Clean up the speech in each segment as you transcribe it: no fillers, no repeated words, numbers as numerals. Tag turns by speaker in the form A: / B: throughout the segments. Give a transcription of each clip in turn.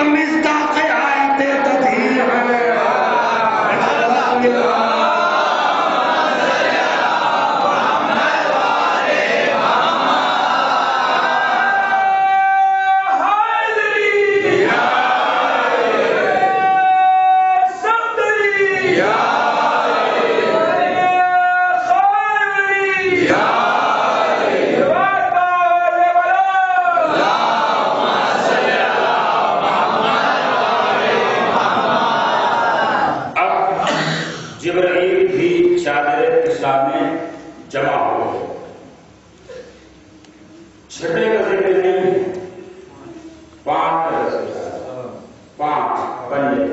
A: تو مصداق آیت تطہیر ہے۔ جبرائیل بھی چادر عصا میں جمع ہو، چھٹے کا ذکر نہیں ہے، 5 بننے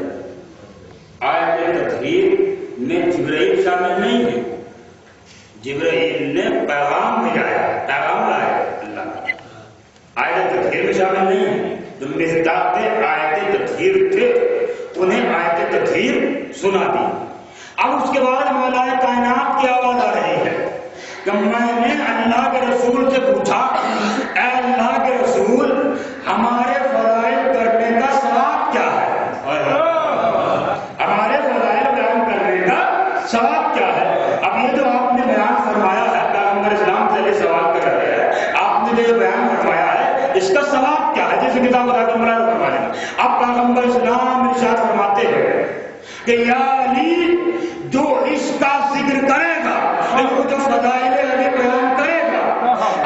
A: آیت تطہیر میں جبرائیل شامل نہیں ہے۔ جبرائیل نے پیغام بھیجایا، پیغام لایا اللہ کا، آیت تطہیر میں شامل نہیں ہے۔ جو مصداق آیت تطہیر تھے انہیں آیت تطہیر سنا دی۔ اب اس کے بعد مولا کائنات کی آواز آ رہی ہے کہ میں نے اللہ کے رسول سے پوچھا، اے اللہ کے رسول ہمارے فرائض کرنے کا ثواب کیا ہے؟ ہمارے فرائض بیان کرنے کا ثواب کیا ہے؟ اب یہ جو آپ نے بیان فرمایا ہے، پیغمبر اسلام سے یہ سوال کر رہے ہیں، آپ نے جو بیان فرمایا ہے اس کا ثواب کیا ہے؟ جیسے کتاب خدا کے مراد فرمایا۔ اب پیغمبر اسلام ارشاد فرماتے ہیں کہ یا علی جو اس کا ذکر کرے گا، وہ جو فضائل علی بیان کرے گا،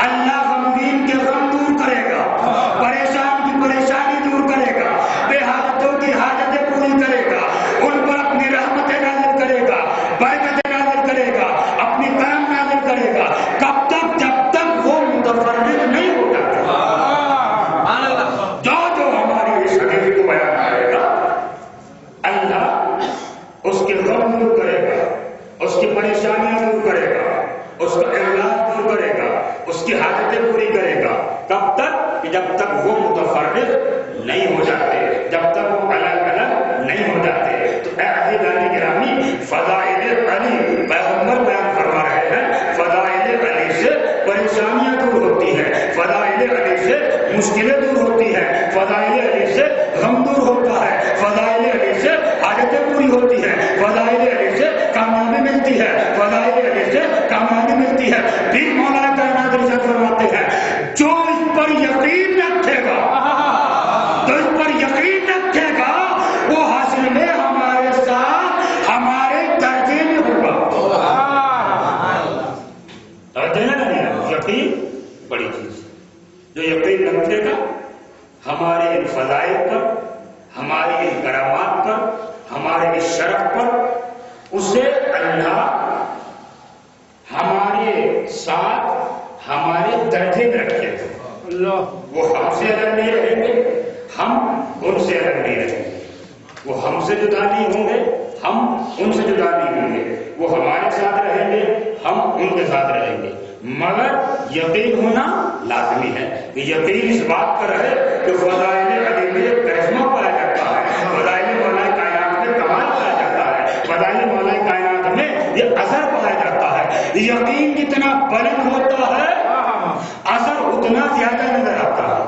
A: اللہ غمگین کے غم دور کرے گا، پریشان کی پریشانی دور کرے گا، بے حاجتوں کی حاجتیں پوری کرے گا، ان پر اپنی رحمتیں نازل کرے گا، برکتیں نازل کرے گا، اپنی کرم نازل کرے گا۔ کب تک؟ جب تک وہ متفرد نہیں ہو جاتا۔ جو ہماری اس حدیث کو بیان کرے گا اللہ اس کے غم دور کرے گا، اس کی پریشانیاں دور کرے گا، اس کا علاج دور کرے گا، اس کی حاجتیں پوری کرے گا۔ کب تک؟ کہ جب تک وہ متفرد نہیں ہو جاتے، جب تک وہ الگ الگ نہیں ہو جاتے۔ تو اے عزیزان گرامی، فضائل علی پیغمبر بیان فرما رہے ہیں، فضائل علی سے پریشانیاں دور ہوتی ہیں، فضائل علی سے مشکلیں دور ہوتی ہیں، فضائل علی سے غم دور ہوتا ہے، فضائل علی سے حاجتیں پوری ہوتی ہیں، فضائل علی سے کامیابی ملتی ہے، فضائل علی سے کامیابی ملتی ہے۔ پھر مولانا کائنات ارشاد فرماتے ہیں جو اس پر یقین رکھے گا، جو اس پر یقین رکھے گا وہ حاصل میں ہمارے ساتھ ہمارے درجے میں ہوگا۔ یقین بڑی چیز، جو یقین رکھے گا ہمارے ان فضائل پر، ہماری ان کرامات پر، ہمارے اس شرف پر، اسے اللہ ہمارے ساتھ ہمارے درجے میں رکھے گا۔ وہ ہم سے الگ نہیں رہیں گے، ہم ان سے الگ نہیں رہیں گے، وہ ہم سے جدا نہیں ہوں گے، ہم ان سے جدا نہیں ہوں گے، وہ ہمارے ساتھ رہیں گے، ہم ان کے ساتھ رہیں گے۔ مگر یقین ہونا لازمی ہے کہ یقین اس بات پر ہے کہ فضائل علی میں کرشمہ پایا جاتا ہے، فضائل مولا کائنات میں کمال پایا جاتا ہے، فضائل مولا کائنات میں یہ اثر پایا جاتا ہے۔ یقین جتنا بلند ہوتا ہے اثر اتنا زیادہ نظر آتا ہے۔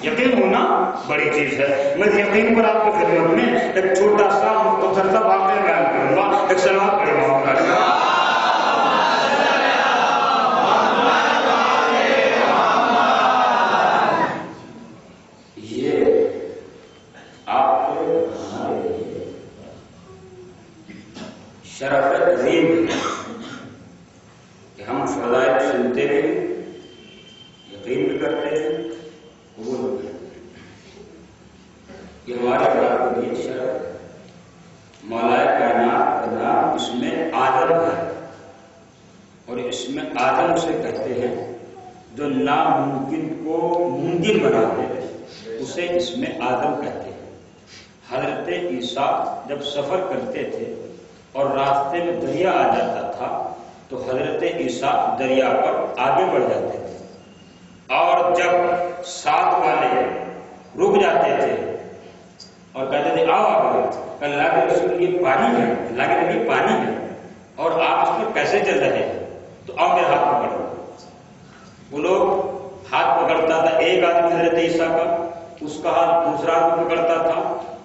A: یقین ہونا بڑی چیز ہے۔ میں یقین پر آپ کی خدمت میں ایک چھوٹا سا مختصر سا واقعہ بیان کروں گا، ایک سلام پڑھے گا۔ شرف عظیم ہے کہ ہم فضائل سنتے ہیں، یقین بھی کرتے ہیں، قبول بھی کرتے ہیں۔ یہ ہمارے بڑا عظیم شرف ہے۔ مولا کائنات کا نام اس میں آدم ہے، اور اس میں آدم سے کہتے ہیں جو ناممکن کو ممکن بنا دے، اسے اس میں آدم کہتے ہیں۔ حضرت عیسیٰ جب سفر کرتے تھے اور راستے میں دریا آ جاتا تھا تو حضرت عیسیٰ دریا پر آگے بڑھ جاتے تھے، اور جب ساتھ والے رک جاتے تھے اور کہتے تھے آؤ آگے، اللہ کے رسول یہ پانی ہے، اللہ کے نبی پانی ہے اور آپ اس میں کیسے چل رہے ہیں، تو آؤ میرے ہاتھ پکڑو۔ وہ لوگ ہاتھ پکڑتا تھا، ایک آدمی حضرت عیسیٰ کا، اس کا ہاتھ دوسرا بھی پکڑتا تھا،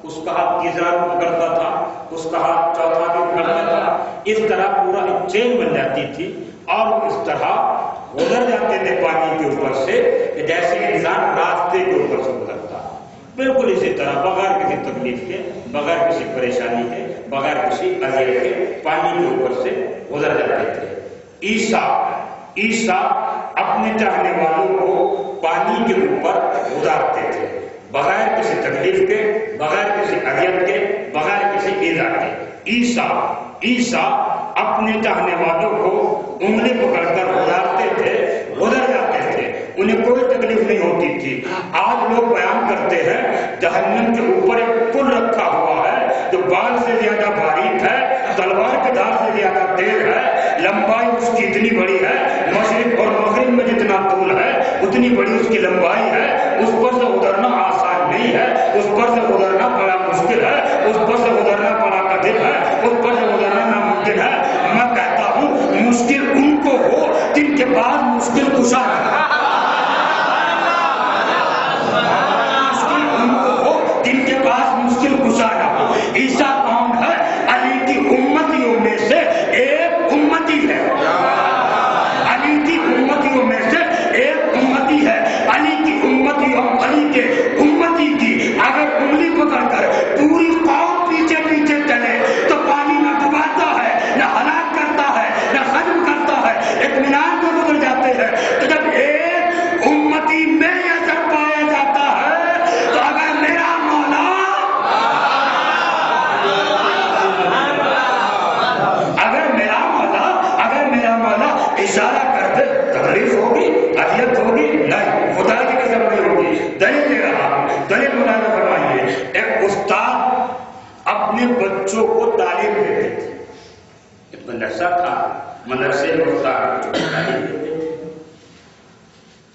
A: اس کا ہاتھ تیسرا بھی پکڑتا تھا، اس کا ہاتھ چوتھا بھی پکڑتا تھا. اس طرح پورا ایک چین بن جاتی تھی اور اس طرح گزر جاتے تھے پانی کے اوپر سے کہ جیسے انسان راستے کے اوپر سے گزرتا. بالکل اسی طرح بغیر کسی تکلیف کے، بغیر کسی پریشانی کے، بغیر کسی اذیت کے پانی کے اوپر سے گزر جاتے تھے. عیسیٰ اپنے چاہنے والوں کو پانی کے اوپر گزارتے تھے بغیر کسی تکلیف کے، بغیر کسی اذیت کے، بغیر کسی ایذا کے. عیسیٰ اپنے چاہنے والوں کو انگلی پکڑ کر گزارتے تھے، گزر جاتے تھے، انہیں کوئی تکلیف نہیں ہوتی تھی. آج لوگ بیان کرتے ہیں جہنم کے اوپر ایک پل رکھا ہوا ہے جو بال سے زیادہ باریک ہے، تلوار کے دھار سے زیادہ تیز ہے، لمبائی اس کی اتنی بڑی ہے، مشرق اور مغرب میں جتنا طول ہے اتنی بڑی اس کی لمبائی ہے. اس پر سے گزرنا آسان نہیں ہے، اس پر سے گزرنا بڑا مشکل ہے، اس پر سے گزرنا بڑا قدر ہے، اس پر سے گزرنا ناممکن ہے. میں کہتا ہوں مشکل ان کو ہو جن کے پاس مشکل کشا ہے، مشکل ان کو ہو جن کے پاس مشکل کشا نہ ہو. عیسیٰ کون ہے؟ علی کی امتیوں میں سے ایک امتی ہے، علی کی امتیوں میں سے ایک امتی ہے. علی کی امتی اور علی کے امتی کی اگر انگلی پکڑ کر پوری قوم پیچھے پیچھے چلے تو پانی نہ ڈباتا ہے، نہ ہلاک کرتا ہے، نہ ختم کرتا ہے، اطمینان کو گزر جاتے ہیں. تو جب ایک امتی میں اثر پایا جاتا ہے تو اگر میرا مولا اشارہ کر دے تکلیف ہوگی، اذیت ہوگی؟ نہیں، خدا کی قسم نہیں ہوگی. دلیل دے رہا ہوں، دلیل ملاحظہ فرمائیے. ایک استاد اپنے بچوں کو تعلیم دیتے تھے. ایک مدرسہ تھا، مدرسے میں استاد تعلیم دیتے تھے.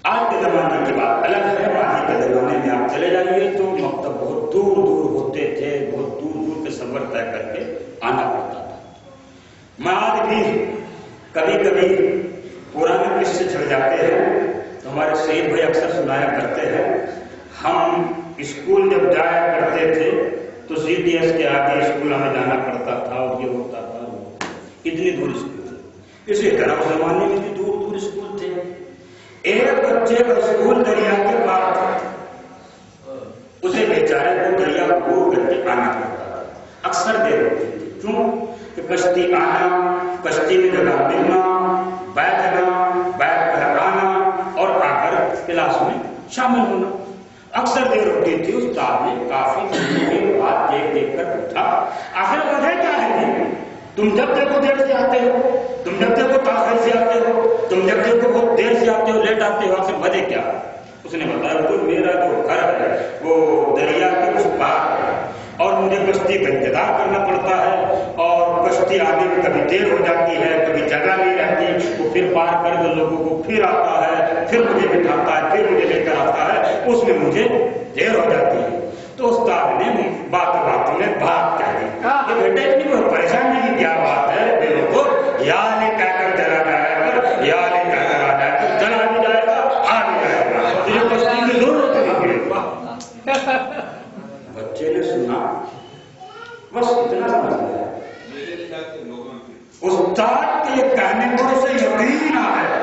A: آج کے زمانے کی بات الگ ہے، ماضی کے زمانے میں آپ چلے جائیے تو مکتب بہت دور دور ہوتے تھے، بہت دور دور کے سفر طے کر کے آنا پڑتا تھا. میں آج بھی کبھی کبھی پرانے قصے چھڑ جاتے ہیں تو ہمارے سید بھائی اکثر سنایا کرتے ہیں. ہم اسکول جب جایا کرتے تھے تو سی ڈی ایس کے آگے اسکول ہمیں جانا پڑتا تھا اور یہ ہوتا تھا، اتنی دور اسکول. اسی طرح اس زمانے میں بھی دور دور اسکول تھے. ایک بچے کا اسکول دریا کے پار تھا، اسے بیچارے کو دریا کو کر کے آنا پڑتا تھا. اکثر دیر ہوتی تھی. کیوں کہ کشتی آنا، کشتی میں جگہ ملنا، بیٹھنا، بیٹھ کر آنا اور آ کر کلاس میں شامل ہونا اکثر دیر ہوتی تھی. استاد نے کافی دنوں کے بعد دیکھ دیکھ کر پوچھا آخر وجہ کیا ہے جی؟ تم جب دیکھو دیر سے آتے ہو، تم جب دیکھو تاخیر سے آتے ہو، تم جب دیکھو بہت دیر سے آتے ہو، لیٹ آتے ہو، آخر وجہ کیا؟ اس نے بتایا کہ میرا جو گھر ہے وہ دریا کے اس پار ہے اور مجھے کشتی کا انتظار کرنا پڑتا ہے اور کشتی آنے میں کبھی دیر ہو جاتی ہے، کبھی جگہ نہیں رہتی، وہ پھر پار کر کے لوگوں کو پھر آتا ہے، پھر مجھے بٹھاتا ہے، پھر مجھے لے کر آتا ہے، اس میں مجھے دیر ہو جاتی ہے. تو استاد نے باتوں میں بات کہہ دی کہ بیٹا اتنی کوئی پریشانی کی کیا بات ہے، میرے کو یا لے کہہ کر چلا جائے گا، یا لے کہہ کر آ جائے گا، چلا بھی جائے گا، آ بھی جائے گا، تجھے کشتی کی ضرورت نہیں. بچے نے سنا، بس اتنا سمجھ گیا. استاد کے کہنے پر اسے یقین آ گیا.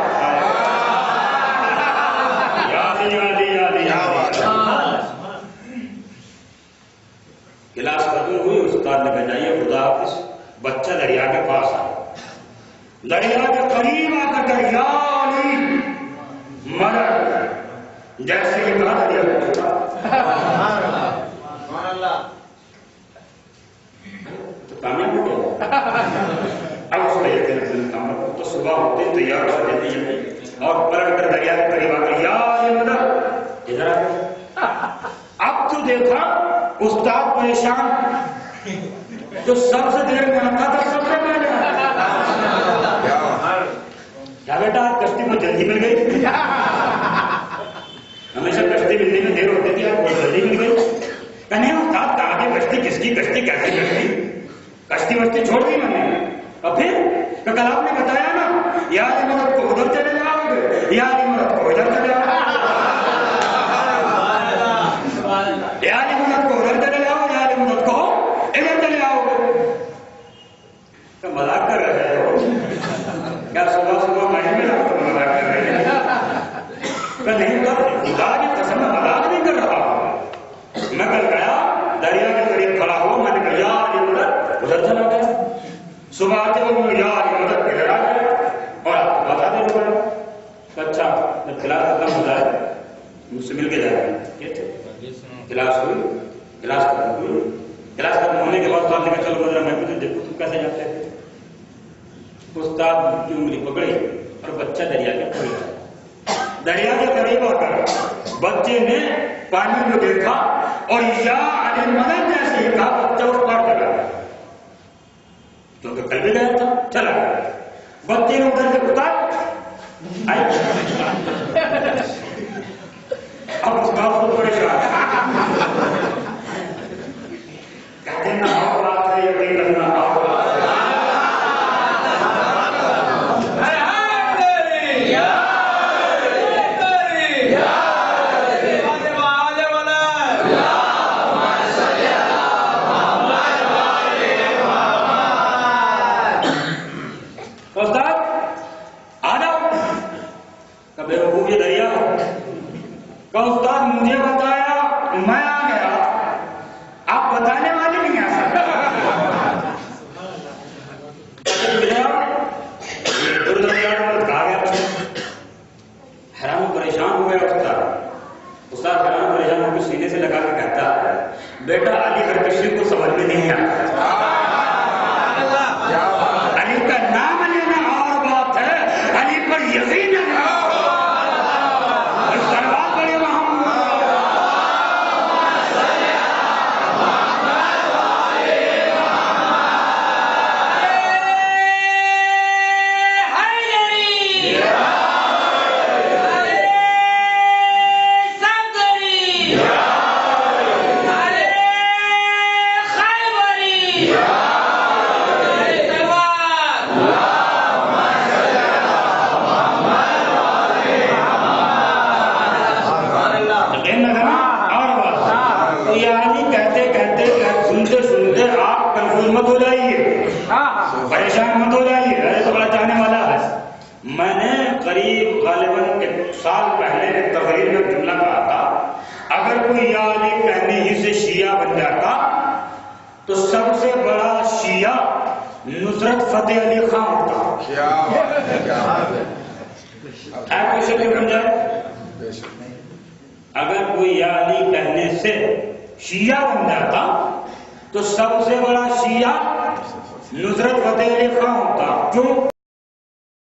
A: کلاس ختم ہوئی، استاد نے بجائیے خدا حافظ. بچہ دریا کے پاس آیا، دریا کے قریب آ کر دریا مدد جیسے ہی کہا دریا کو کامیاب ہو گیا. اب اس کا یہ دن کام تو صبح ہوتے تیار ہو جاتی ہے اور پلٹ کر دریا کے قریب آ کر یا مدد ادھر آ. اب تو دیکھا استاد پریشان، جو سب سے دیر میں آتا تھا سب سے پہلے کیا بیٹا کشتی کو جلدی مل گئی؟ ہمیشہ کشتی ملنے میں دیر ہوتی تھی، آپ کو جلدی مل گئی. کہنے استاد کہا کہ کشتی کس کی، کشتی کیسی کشتی، کشتی وشتی چھوڑ دی میں نے. اور پھر کل آپ نے بتایا نا یار مدد کو ادھر چلے جاؤ گے، یار مدد کو ادھر چلے جاؤ. کلاس ہوئی، کلاس ختم ہوئی، کلاس ختم ہونے کے بعد استاد نے کہا چلو مدرہ میں بھی دیکھو تم کیسے جاتے تھے. استاد کی انگلی پکڑی اور بچہ دریا کے قریب، دریا کے قریب آ کر بچے نے پانی میں دیکھا اور یا علی مدد جیسے ہی کہا بچہ اس پار چلا گیا، کیونکہ کل بھی گیا تھا چلا گیا. بچے نے ادھر سے اتار اب اس کا خود پریشان کہتے ہیں نا اور بات ہے یہ نہیں کرنا اور بات ہے. استاد مجھے بتایا میں آ گیا، آپ بتانے والے نہیں آ سکتے. حیران پریشان ہو گیا استاد حیران پریشان ہو کے سینے سے لگا کے کہتا ہے بیٹا علی ہر کسی کو سمجھ میں نہیں آتا، علی کا نام لینا اور بات ہے، علی پر یقین ہے. پریشان مت ہو جائیے، ارے تو بڑا چاہنے والا ہے. میں نے قریب غالباً ایک سال پہلے ایک تقریر میں جملہ کہا تھا اگر کوئی یا علی کہنے ہی سے شیعہ بن جاتا تو سب سے بڑا شیعہ نصرت فتح علی خان ہوتا. بن جائے اگر کوئی یا علی کہنے سے شیعہ بن جاتا تو سب سے بڑا شیعہ نصرت فتح علی خان ہوتا. کیوں؟